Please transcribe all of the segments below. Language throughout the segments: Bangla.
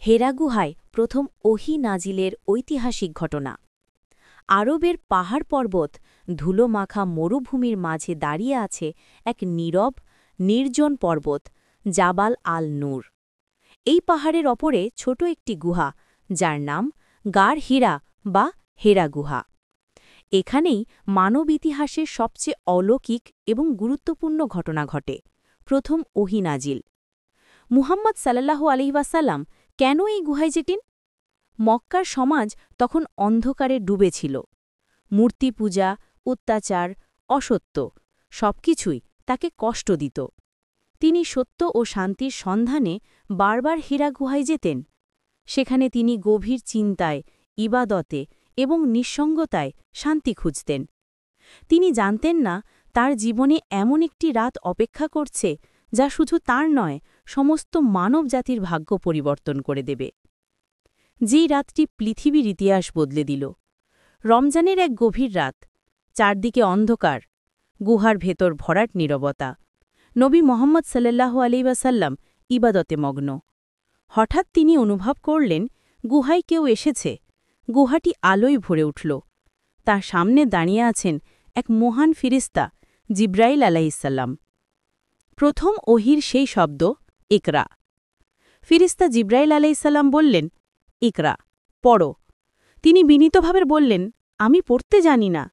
হেরা গুহায় প্রথম ওহী নাজিলের ঐতিহাসিক ঘটনা। আরবের পাহাড় পর্বত ধুলোমাখা মরুভূমির মাঝে দাঁড়িয়ে আছে এক নীরব নির্জন পর্বত, জাবাল আল নূর। এই পাহাড়ের ওপরে ছোট একটি গুহা, যার নাম গার হীরা বা হেরা গুহা। এখানেই মানব ইতিহাসের সবচেয়ে অলৌকিক এবং গুরুত্বপূর্ণ ঘটনা ঘটে, প্রথম ওহী নাজিল। মুহাম্মদ সাল্লাল্লাহু আলাইহি ওয়াসাল্লাম কেন এই গুহায় যেতেন? মক্কার সমাজ তখন অন্ধকারে ডুবেছিল। মূর্তি পূজা, অত্যাচার, অসত্য সবকিছুই তাকে কষ্ট দিত। তিনি সত্য ও শান্তির সন্ধানে বারবার হীরা গুহায় যেতেন। সেখানে তিনি গভীর চিন্তায়, ইবাদতে এবং নিঃসঙ্গতায় শান্তি খুঁজতেন। তিনি জানতেন না তার জীবনে এমন একটি রাত অপেক্ষা করছে যা শুধু তার নয়, সমস্ত মানব জাতির ভাগ্য পরিবর্তন করে দেবে। যেই রাতটি পৃথিবীর ইতিহাস বদলে দিল। রমজানের এক গভীর রাত, চারদিকে অন্ধকার, গুহার ভেতর ভরাট নীরবতা। নবী মোহাম্মদ সাল্লাল্লাহু আলাইহি ওয়াসাল্লাম ইবাদতে মগ্ন। হঠাৎ তিনি অনুভব করলেন গুহায় কেউ এসেছে। গুহাটি আলোয় ভরে উঠল। তার সামনে দাঁড়িয়ে আছেন এক মহান ফিরিস্তা, জিব্রাইল আলাইহিসসালাম। প্রথম ওহীর সেই শব্দ, ইকরা। ফিরিস্তা জিব্রাইল আলাইহিসসালাম বললেন, ইকরা, পড়ো। তিনি বিনীতভাবে বললেন, আমি পড়তে জানি না।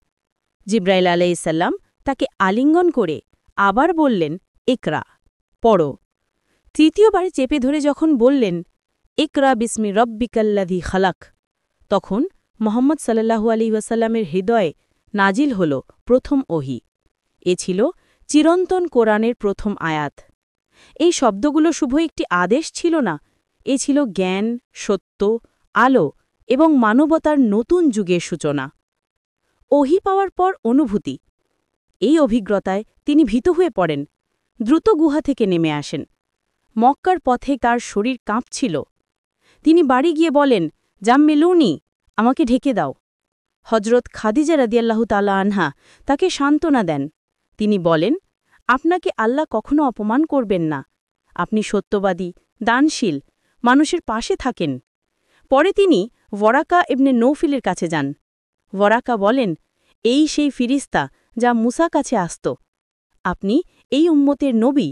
জিব্রাইল আলাইহিসসালাম তাকে আলিঙ্গন করে আবার বললেন, ইকরা, পড়ো। তৃতীয়বার চেপে ধরে যখন বললেন, ইকরা বিস্মি রব্বিকাল্লাযী খালাক, তখন মুহাম্মদ সাল্লাল্লাহু আলাইহি ওয়াসাল্লামের হৃদয়ে নাজিল হল প্রথম ওহী। এ ছিল চিরন্তন কোরআনের প্রথম আয়াত। এই শব্দগুলো শুভ একটি আদেশ ছিল না, এ ছিল জ্ঞান, সত্য, আলো এবং মানবতার নতুন যুগের সূচনা। ওহী পাওয়ার পর অনুভূতি। এই অভিজ্ঞতায় তিনি ভীত হয়ে পড়েন, দ্রুত গুহা থেকে নেমে আসেন। মক্কার পথে তার শরীর কাঁপছিল। তিনি বাড়ি গিয়ে বলেন, জাম্মিলুনি, আমাকে ঢেকে দাও। হজরত খাদিজা রাদিয়াল্লাহু তাআলা আনহা তাকে সান্ত্বনা দেন। তিনি বলেন, আপনাকে আল্লাহ কখনো অপমান করবেন না। আপনি সত্যবাদী, দানশীল, মানুষের পাশে থাকেন। পরে তিনি ওয়ারাকা ইবনে নৌফিলের কাছে যান। ওয়ারাকা বলেন, এই সেই ফিরিস্তা যা মুসা কাছে আসত। আপনি এই উম্মতের নবী।